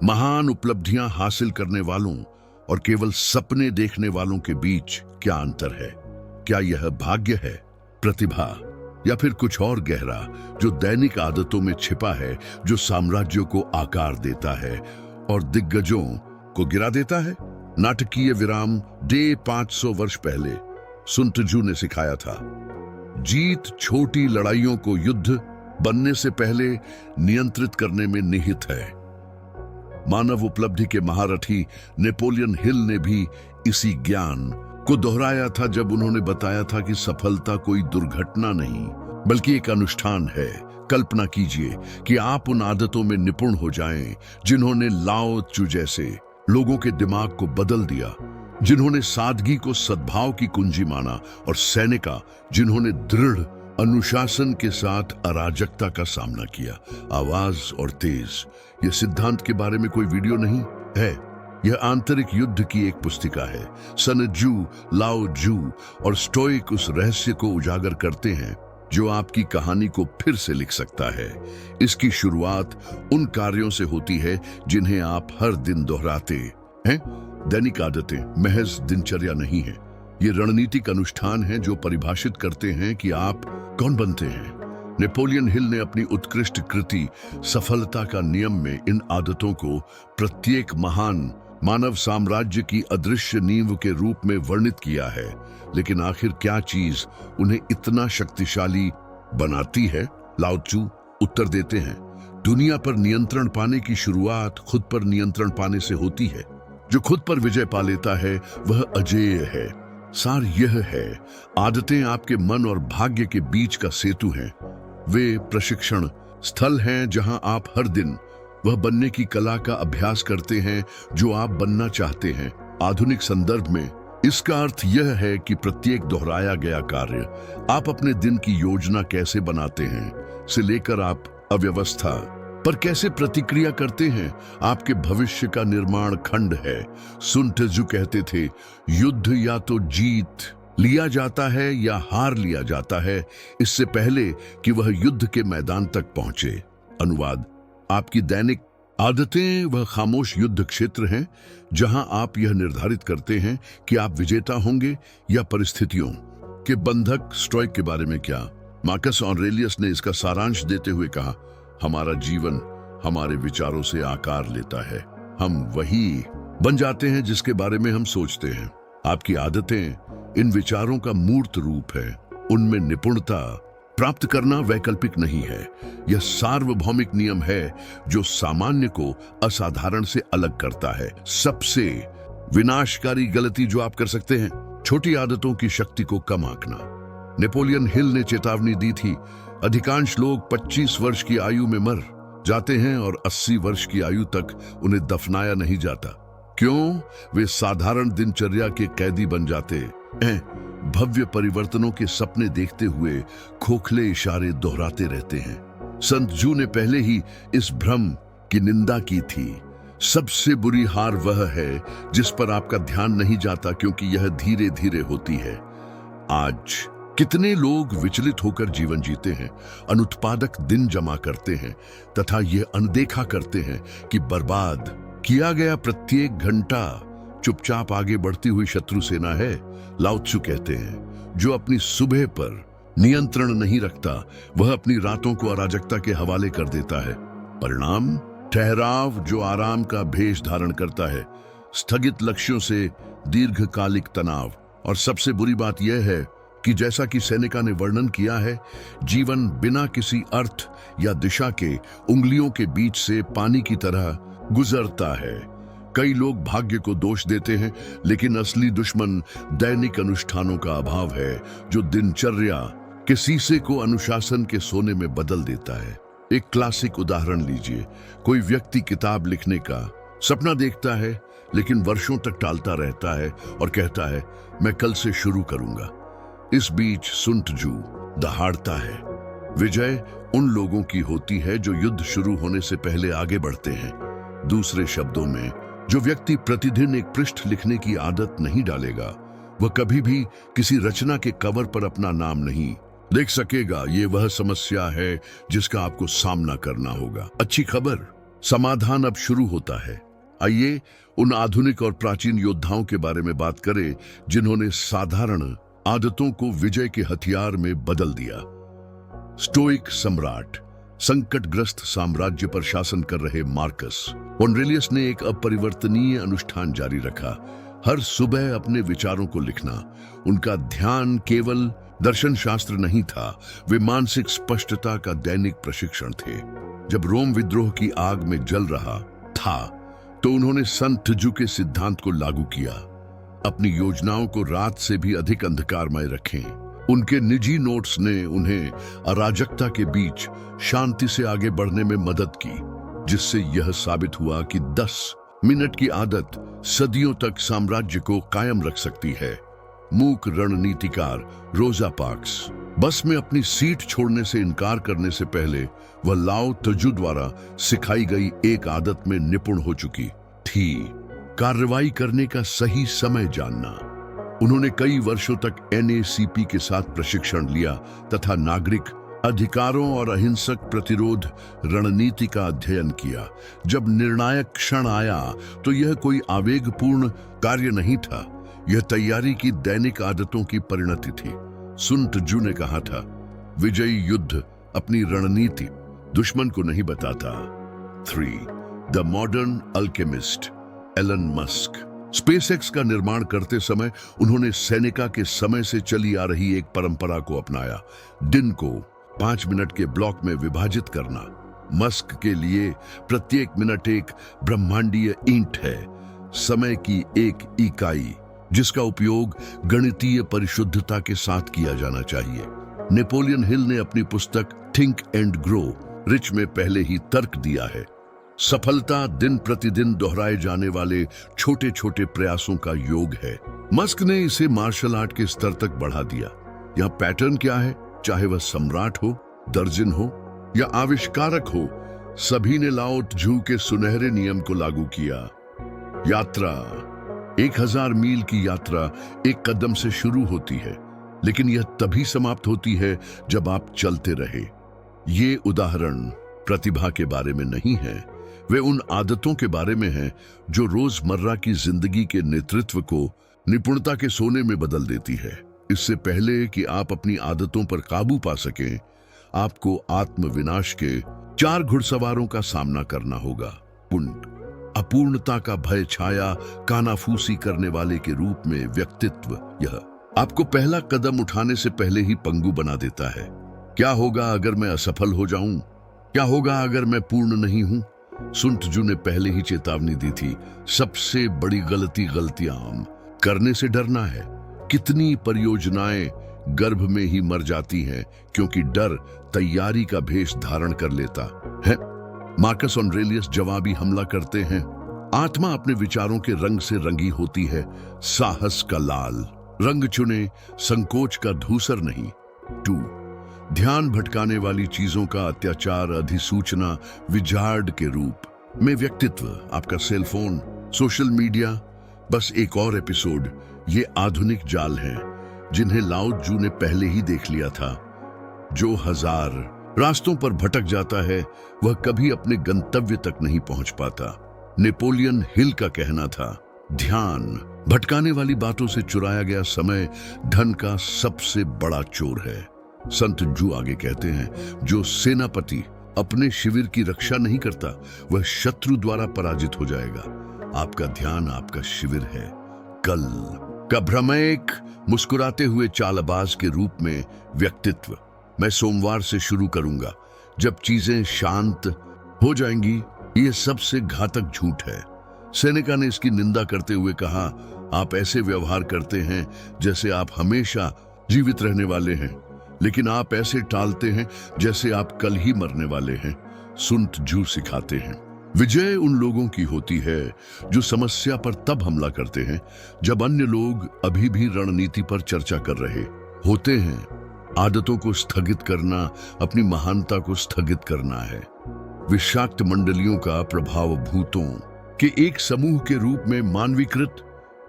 महान उपलब्धियां हासिल करने वालों और केवल सपने देखने वालों के बीच क्या अंतर है? क्या यह भाग्य है, प्रतिभा, या फिर कुछ और गहरा जो दैनिक आदतों में छिपा है, जो साम्राज्यों को आकार देता है और दिग्गजों को गिरा देता है? नाटकीय विराम डे 500 वर्ष पहले सुन त्जू ने सिखाया था, जीत छोटी लड़ाइयों को युद्ध बनने से पहले नियंत्रित करने में निहित है। मानव उपलब्धि के महारथी नेपोलियन हिल ने भी इसी ज्ञान को दोहराया था जब उन्होंने बताया था कि सफलता कोई दुर्घटना नहीं बल्कि एक अनुष्ठान है। कल्पना कीजिए कि आप उन आदतों में निपुण हो जाएं जिन्होंने लाओ त्सू जैसे लोगों के दिमाग को बदल दिया, जिन्होंने सादगी को सद्भाव की कुंजी माना, और सैनिका जिन्होंने दृढ़ अनुशासन के साथ अराजकता का सामना किया। आवाज और तेज, यह सिद्धांत के बारे में कोई वीडियो नहीं है, यह आंतरिक युद्ध की एक पुस्तिका है। सन त्जू, लाओ त्सू और स्टोइक उस रहस्य को उजागर करते हैं जो आपकी कहानी को फिर से लिख सकता है। इसकी शुरुआत उन कार्यों से होती है जिन्हें आप हर दिन दोहराते हैं। दैनिक आदतें महज दिनचर्या नहीं है, ये रणनीतिक अनुष्ठान हैं जो परिभाषित करते हैं कि आप कौन बनते हैं। नेपोलियन हिल ने अपनी उत्कृष्ट कृति सफलता का नियम में इन आदतों को प्रत्येक महान मानव साम्राज्य की अदृश्य नींव के रूप में वर्णित किया है। लेकिन आखिर क्या चीज उन्हें इतना शक्तिशाली बनाती है? लाओ त्सू उत्तर देते हैं, दुनिया पर नियंत्रण पाने की शुरुआत खुद पर नियंत्रण पाने से होती है। जो खुद पर विजय पा लेता है वह अजेय है। सार यह है, आदतें आपके मन और भाग्य के बीच का सेतु हैं। वे प्रशिक्षण स्थल हैं जहां आप हर दिन वह बनने की कला का अभ्यास करते हैं जो आप बनना चाहते हैं। आधुनिक संदर्भ में इसका अर्थ यह है कि प्रत्येक दोहराया गया कार्य, आप अपने दिन की योजना कैसे बनाते हैं से लेकर आप अव्यवस्था पर कैसे प्रतिक्रिया करते हैं, आपके भविष्य का निर्माण खंड है। सुन त्जू कहते थे, युद्ध या तो जीत लिया जाता है या हार लिया जाता है, इससे पहले कि वह युद्ध के मैदान तक पहुंचे। अनुवाद, आपकी दैनिक आदतें वह खामोश युद्ध क्षेत्र हैं जहां आप यह निर्धारित करते हैं कि आप विजेता होंगे या परिस्थितियों के बंधक। स्टोइक के बारे में क्या? मार्कस ऑरेलियस ने इसका सारांश देते हुए कहा, हमारा जीवन हमारे विचारों से आकार लेता है। हम वही बन जाते हैं जिसके बारे में हम सोचते हैं। आपकी आदतें इन विचारों का मूर्त रूप है। उनमें निपुणता प्राप्त करना वैकल्पिक नहीं है, यह सार्वभौमिक नियम है जो सामान्य को असाधारण से अलग करता है। सबसे विनाशकारी गलती जो आप कर सकते हैं, छोटी आदतों की शक्ति को कम आंकना। नेपोलियन हिल ने चेतावनी दी थी, अधिकांश लोग 25 वर्ष की आयु में मर जाते हैं और 80 वर्ष की आयु तक उन्हें दफनाया नहीं जाता। क्यों? वे साधारण दिनचर्या के कैदी बन जाते हैं, भव्य परिवर्तनों के सपने देखते हुए खोखले इशारे दोहराते रहते हैं। संत त्जू ने पहले ही इस भ्रम की निंदा की थी। सबसे बुरी हार वह है जिस पर आपका ध्यान नहीं जाता क्योंकि यह धीरे धीरे होती है। आज कितने लोग विचलित होकर जीवन जीते हैं, अनुत्पादक दिन जमा करते हैं तथा यह अनदेखा करते हैं कि बर्बाद किया गया प्रत्येक घंटा चुपचाप आगे बढ़ती हुई शत्रु सेना है। लाओ त्सू कहते हैं, जो अपनी सुबह पर नियंत्रण नहीं रखता वह अपनी रातों को अराजकता के हवाले कर देता है। परिणाम, ठहराव जो आराम का भेष धारण करता है, स्थगित लक्ष्यों से दीर्घकालिक तनाव। और सबसे बुरी बात यह है कि जैसा कि सेनेका ने वर्णन किया है, जीवन बिना किसी अर्थ या दिशा के उंगलियों के बीच से पानी की तरह गुजरता है। कई लोग भाग्य को दोष देते हैं, लेकिन असली दुश्मन दैनिक अनुष्ठानों का अभाव है जो दिनचर्या के शीशे को अनुशासन के सोने में बदल देता है। एक क्लासिक उदाहरण लीजिए, कोई व्यक्ति किताब लिखने का सपना देखता है लेकिन वर्षों तक टालता रहता है और कहता है, मैं कल से शुरू करूंगा। इस बीच सुन त्जू दहाड़ता है, विजय उन लोगों की होती है जो युद्ध शुरू होने से पहले आगे बढ़ते हैं। दूसरे शब्दों में, जो व्यक्ति प्रतिदिन एक पृष्ठ लिखने की आदत नहीं डालेगा, वह कभी भी किसी रचना के कवर पर अपना नाम नहीं लिख सकेगा। ये वह समस्या है जिसका आपको सामना करना होगा। अच्छी खबर, समाधान अब शुरू होता है। आइए उन आधुनिक और प्राचीन योद्धाओं के बारे में बात करें जिन्होंने साधारण आदतों को विजय के हथियार में बदल दिया। स्टोइक सम्राट, संकटग्रस्त साम्राज्य पर शासन कर रहे मार्कस ऑरेलियस ने एक अपरिवर्तनीय अनुष्ठान जारी रखा। हर सुबह अपने विचारों को लिखना। उनका ध्यान केवल दर्शन शास्त्र नहीं था, वे मानसिक स्पष्टता का दैनिक प्रशिक्षण थे। जब रोम विद्रोह की आग में जल रहा था तो उन्होंने संत जू के सिद्धांत को लागू किया। अपनी योजनाओं को रात से भी अधिक अंधकारमय रखें। उनके निजी नोट्स ने उन्हें अराजकता के बीच शांति से आगे बढ़ने में मदद की, जिससे यह साबित हुआ कि 10 मिनट की आदत सदियों तक साम्राज्य को कायम रख सकती है। मूक रणनीतिकार रोजा पार्क्स बस में अपनी सीट छोड़ने से इनकार करने से पहले वह लाओ त्जू द्वारा सिखाई गई एक आदत में निपुण हो चुकी थी, कार्रवाई करने का सही समय जानना। उन्होंने कई वर्षों तक एनएसीपी के साथ प्रशिक्षण लिया तथा नागरिक अधिकारों और अहिंसक प्रतिरोध रणनीति का अध्ययन किया। जब निर्णायक क्षण आया तो यह कोई आवेगपूर्ण कार्य नहीं था, यह तैयारी की दैनिक आदतों की परिणति थी। सुन त्जू ने कहा था, विजयी युद्ध अपनी रणनीति दुश्मन को नहीं बताता। 3. The modern alchemist Elon Musk. SpaceX का निर्माण करते समय उन्होंने सेनेका के समय से चली आ रही एक परंपरा को अपनाया, दिन को 5 मिनट के ब्लॉक में विभाजित करना। मस्क के लिए प्रत्येक मिनट एक ब्रह्मांडीय ईंट है, समय की एक इकाई जिसका उपयोग गणितीय परिशुद्धता के साथ किया जाना चाहिए। नेपोलियन हिल ने अपनी पुस्तक थिंक एंड ग्रो रिच में पहले ही तर्क दिया है। सफलता दिन प्रतिदिन दोहराए जाने वाले छोटे छोटे प्रयासों का योग है। मस्क ने इसे मार्शल आर्ट के स्तर तक बढ़ा दिया। यह पैटर्न क्या है, चाहे वह सम्राट हो, दर्जन हो या आविष्कारक हो, सभी ने लाओ त्जू के सुनहरे नियम को लागू किया। यात्रा 1000 मील की यात्रा एक कदम से शुरू होती है, लेकिन यह तभी समाप्त होती है जब आप चलते रहे। ये उदाहरण प्रतिभा के बारे में नहीं है, वे उन आदतों के बारे में हैं जो रोजमर्रा की जिंदगी के नेतृत्व को निपुणता के सोने में बदल देती है। इससे पहले कि आप अपनी आदतों पर काबू पा सकें, आपको आत्मविनाश के 4 घुड़सवारों का सामना करना होगा। अपूर्णता का भय छाया कानाफूसी करने वाले के रूप में व्यक्तित्व, यह आपको पहला कदम उठाने से पहले ही पंगु बना देता है। क्या होगा अगर मैं असफल हो जाऊं? क्या होगा अगर मैं पूर्ण नहीं हूं? सुन त्जू ने पहले ही चेतावनी दी थी, सबसे बड़ी गलतियां करने से डरना है। कितनी परियोजनाएं गर्भ में ही मर जाती हैं क्योंकि डर तैयारी का भेष धारण कर लेता है। मार्कस ऑरेलियस जवाबी हमला करते हैं। आत्मा अपने विचारों के रंग से रंगी होती है। साहस का लाल रंग चुने, संकोच का धूसर नहीं। 2. ध्यान भटकाने वाली चीजों का अत्याचार, अधिसूचना, विजार्ड के रूप में व्यक्तित्व, आपका सेलफोन, सोशल मीडिया, बस एक और एपिसोड। ये आधुनिक जाल हैं जिन्हें लाओ त्जू ने पहले ही देख लिया था। जो 1000 रास्तों पर भटक जाता है वह कभी अपने गंतव्य तक नहीं पहुंच पाता। नेपोलियन हिल का कहना था, ध्यान भटकाने वाली बातों से चुराया गया समय धन का सबसे बड़ा चोर है। संत जू आगे कहते हैं, जो सेनापति अपने शिविर की रक्षा नहीं करता वह शत्रु द्वारा पराजित हो जाएगा। आपका ध्यान आपका शिविर है। कल का भ्रमैक मुस्कुराते हुए चालबाज के रूप में व्यक्तित्व। मैं सोमवार से शुरू करूंगा, जब चीजें शांत हो जाएंगी। यह सबसे घातक झूठ है। सेनेका ने इसकी निंदा करते हुए कहा, आप ऐसे व्यवहार करते हैं जैसे आप हमेशा जीवित रहने वाले हैं, लेकिन आप ऐसे टालते हैं जैसे आप कल ही मरने वाले हैं। सुन त्जू सिखाते हैं, विजय उन लोगों की होती है जो समस्या पर तब हमला करते हैं जब अन्य लोग अभी भी रणनीति पर चर्चा कर रहे होते हैं। आदतों को स्थगित करना अपनी महानता को स्थगित करना है। विषाक्त मंडलियों का प्रभाव भूतों के एक समूह के रूप में मानवीकृत,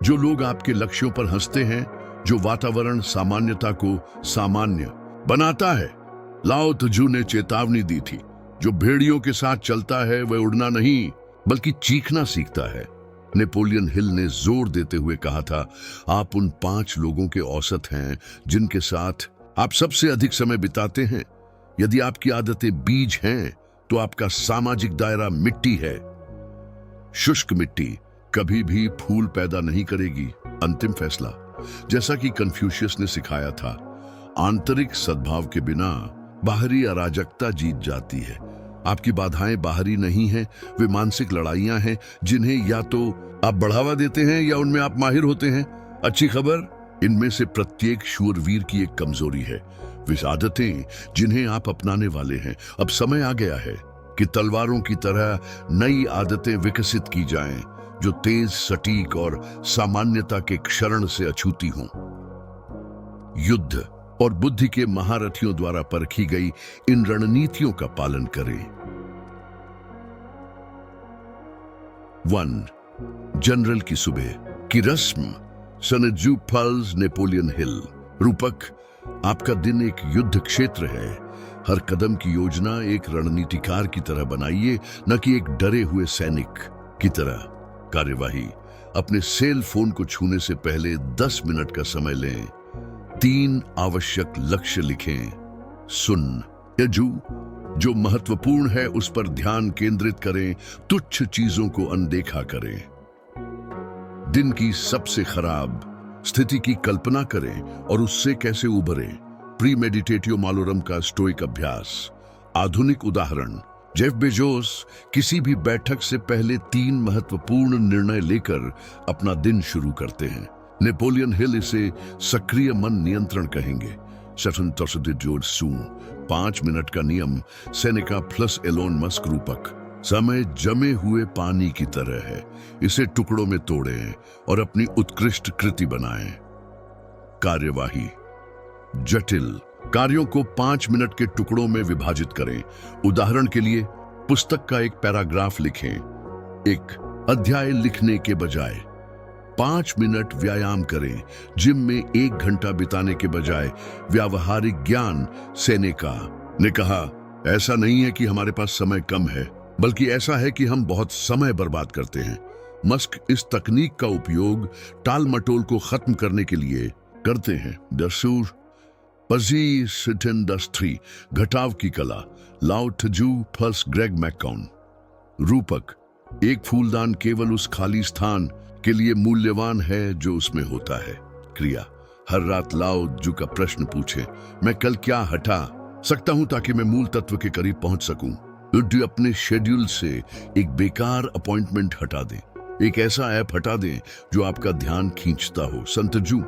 जो लोग आपके लक्ष्यों पर हंसते हैं, जो वातावरण सामान्यता को सामान्य बनाता है। लाओ त्जू ने चेतावनी दी थी, जो भेड़ियों के साथ चलता है वह उड़ना नहीं बल्कि चीखना सीखता है। नेपोलियन हिल ने जोर देते हुए कहा था, आप उन 5 लोगों के औसत हैं जिनके साथ आप सबसे अधिक समय बिताते हैं। यदि आपकी आदतें बीज हैं तो आपका सामाजिक दायरा मिट्टी है। शुष्क मिट्टी कभी भी फूल पैदा नहीं करेगी। अंतिम फैसला, जैसा कि कन्फ्यूशियस ने सिखाया था, आंतरिक सद्भाव के बिना बाहरी अराजकता जीत जाती है। आपकी बाधाएं बाहरी नहीं हैं, वे मानसिक लड़ाइयां हैं जिन्हें या तो आप बढ़ावा देते हैं या उनमें आप माहिर होते हैं। अच्छी खबर, इनमें से प्रत्येक शूरवीर की एक कमजोरी है, वे आदतें जिन्हें आप अपनाने वाले हैं। अब समय आ गया है कि तलवारों की तरह नई आदतें विकसित की जाएं, जो तेज, सटीक और सामान्यता के क्षरण से अछूती हों। युद्ध और बुद्धि के महारथियों द्वारा परखी गई इन रणनीतियों का पालन करें। 1. जनरल की सुबह की रस्म। सनजू फॉल्स, नेपोलियन हिल। रूपक, आपका दिन एक युद्ध क्षेत्र है। हर कदम की योजना एक रणनीतिकार की तरह बनाइए, न कि एक डरे हुए सैनिक की तरह। कार्यवाही, अपने सेल फोन को छूने से पहले 10 मिनट का समय लें। 3 आवश्यक लक्ष्य लिखें। सुन, यजू, जो महत्वपूर्ण है उस पर ध्यान केंद्रित करें, तुच्छ चीजों को अनदेखा करें। दिन की सबसे खराब स्थिति की कल्पना करें और उससे कैसे उभरें। प्री मेडिटेटिव मालोरम का स्टोइक अभ्यास। आधुनिक उदाहरण, जेफ बेजोस किसी भी बैठक से पहले 3 महत्वपूर्ण निर्णय लेकर अपना दिन शुरू करते हैं। नेपोलियन हिल इसे सक्रिय मन नियंत्रण कहेंगे। 5 मिनट का नियम। Seneca plus Elon Musk. रूपक, समय जमे हुए पानी की तरह है, इसे टुकड़ों में तोड़ें और अपनी उत्कृष्ट कृति बनाएं। कार्यवाही, जटिल कार्यों को 5 मिनट के टुकड़ों में विभाजित करें। उदाहरण के लिए, पुस्तक का एक पैराग्राफ लिखें। एक अध्याय लिखने के बजाय 5 मिनट व्यायाम करें। जिम में 1 घंटा बिताने के बजाय व्यावहारिक ज्ञान। सेनेका ने कहा, ऐसा नहीं है कि हमारे पास समय कम है, बल्कि ऐसा है कि हम बहुत समय बर्बाद करते हैं। मस्क इस तकनीक का उपयोग टाल मटोल को खत्म करने के लिए करते हैं। दसूर पजी सिटन दस्त्री, घटाव की कला। लाओ त्जू प्लस ग्रेग मैककाउन। रूपक, एक फूलदान केवल उस खाली स्थान के लिए मूल्यवान है जो उसमें होता है। क्रिया, हर रात लाओ त्जू का प्रश्न पूछें, मैं कल क्या हटा सकता हूं ताकि मैं मूल तत्व के करीब पहुंच सकूं। युद्ध अपने शेड्यूल से एक बेकार अपॉइंटमेंट हटा दें। एक ऐसा ऐप हटा दें जो आपका ध्यान खींचता हो। संतजू,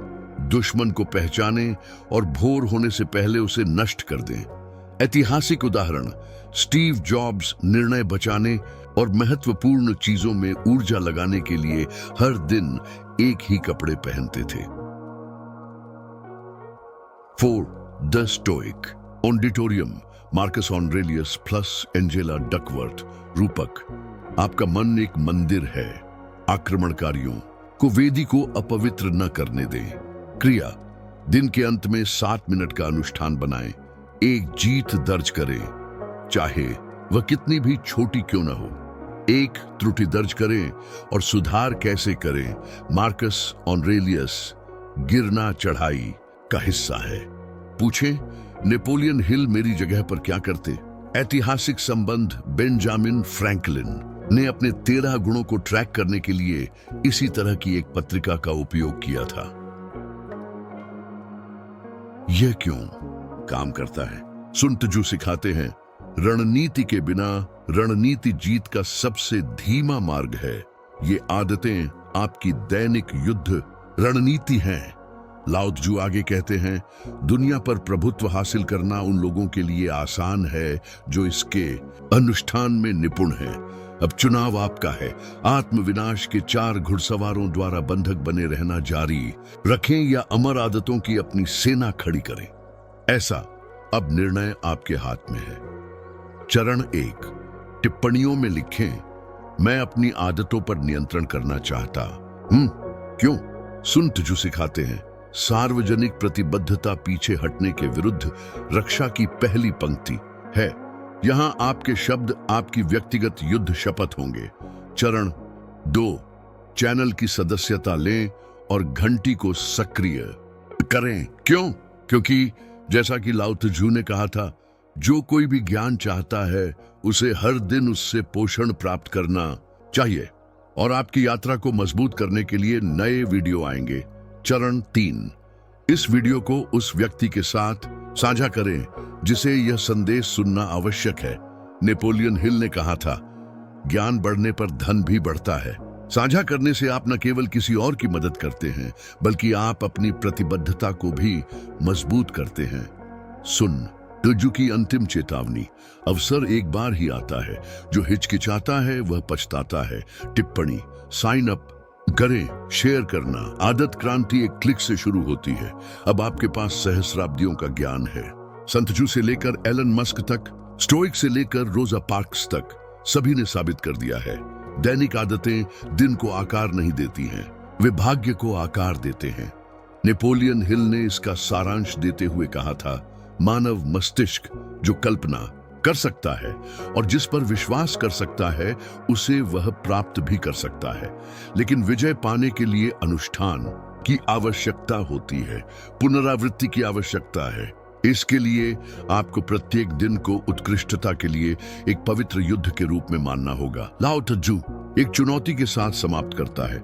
दुश्मन को पहचानें और भोर होने से पहले उसे नष्ट कर दें। ऐतिहासिक उदाहरण, स्टीव जॉब्स निर्णय बचाने और महत्वपूर्ण चीजों में ऊर्जा लगाने के लिए हर दिन एक ही कपड़े पहनते थे। 4. The stoic auditorium. Marcus Aurelius plus Angela Duckworth. रूपक, आपका मन एक मंदिर है। आक्रमणकारियों को वेदी को अपवित्र न करने दें। क्रिया, दिन के अंत में 7 मिनट का अनुष्ठान बनाएं। एक जीत दर्ज करें, चाहे वह कितनी भी छोटी क्यों न हो। एक त्रुटि दर्ज करें और सुधार कैसे करें। मार्कस ऑरेलियस, गिरना चढ़ाई का हिस्सा है। पूछें, नेपोलियन हिल मेरी जगह पर क्या करते। ऐतिहासिक संबंध, बेंजामिन फ्रैंकलिन ने अपने 13 गुणों को ट्रैक करने के लिए इसी तरह की एक पत्रिका का उपयोग किया था। यह क्यों काम करता है? सुन त्जू सिखाते हैं, रणनीति के बिना रणनीति जीत का सबसे धीमा मार्ग है। ये आदतें आपकी दैनिक युद्ध रणनीति हैं। लाओ त्जू आगे कहते हैं, दुनिया पर प्रभुत्व हासिल करना उन लोगों के लिए आसान है जो इसके अनुष्ठान में निपुण हैं। अब चुनाव आपका है। आत्मविनाश के 4 घुड़सवारों द्वारा बंधक बने रहना जारी रखें या अमर आदतों की अपनी सेना खड़ी करें। ऐसा अब निर्णय आपके हाथ में है। चरण 1, टिप्पणियों में लिखें, मैं अपनी आदतों पर नियंत्रण करना चाहता। क्यों? सुन त्जू सिखाते हैं, सार्वजनिक प्रतिबद्धता पीछे हटने के विरुद्ध रक्षा की पहली पंक्ति है। यहां आपके शब्द आपकी व्यक्तिगत युद्ध शपथ होंगे। चरण 2, चैनल की सदस्यता लें और घंटी को सक्रिय करें। क्यों? क्योंकि जैसा कि लाओ त्जू ने कहा था, जो कोई भी ज्ञान चाहता है उसे हर दिन उससे पोषण प्राप्त करना चाहिए। और आपकी यात्रा को मजबूत करने के लिए नए वीडियो आएंगे। चरण 3, इस वीडियो को उस व्यक्ति के साथ साझा करें जिसे यह संदेश सुनना आवश्यक है। नेपोलियन हिल ने कहा था, ज्ञान बढ़ने पर धन भी बढ़ता है। साझा करने से आप न केवल किसी और की मदद करते हैं, बल्कि आप अपनी प्रतिबद्धता को भी मजबूत करते हैं। सुन, त्जू की अंतिम चेतावनी, अवसर एक बार ही आता है, जो हिचकिचाता है वह पछताता है। टिप्पणी, साइन अप करें, शेयर करना। आदत क्रांति एक क्लिक से शुरू होती है। अब आपके पास सहस्राब्दियों का ज्ञान है। संत जू से लेकर एलन मस्क तक, स्टोइक से लेकर रोजा पार्क्स तक, सभी ने साबित कर दिया है, दैनिक आदतें दिन को आकार नहीं देती हैं, वे भाग्य को आकार देते हैं। नेपोलियन हिल ने इसका सारांश देते हुए कहा था, मानव मस्तिष्क जो कल्पना कर सकता है और जिस पर विश्वास कर सकता है, उसे वह प्राप्त भी कर सकता है। लेकिन विजय पाने के लिए अनुष्ठान की आवश्यकता होती है, पुनरावृत्ति की आवश्यकता है। इसके लिए आपको प्रत्येक दिन को उत्कृष्टता के लिए एक पवित्र युद्ध के रूप में मानना होगा। लाओ त्जू एक चुनौती के साथ समाप्त करता है,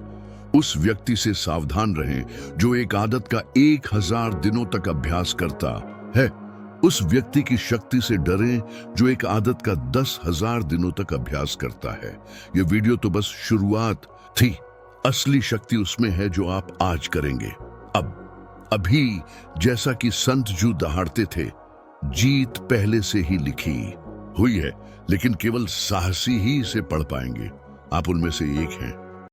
उस व्यक्ति से सावधान रहें जो एक आदत का 1000 दिनों तक अभ्यास करता है। उस व्यक्ति की शक्ति से डरें जो एक आदत का 10,000 दिनों तक अभ्यास करता है। यह वीडियो तो बस शुरुआत थी, असली शक्ति उसमें है जो आप आज करेंगे। अभी जैसा कि संत जू दहाड़ते थे, जीत पहले से ही लिखी हुई है, लेकिन केवल साहसी ही इसे पढ़ पाएंगे। आप उनमें से एक हैं।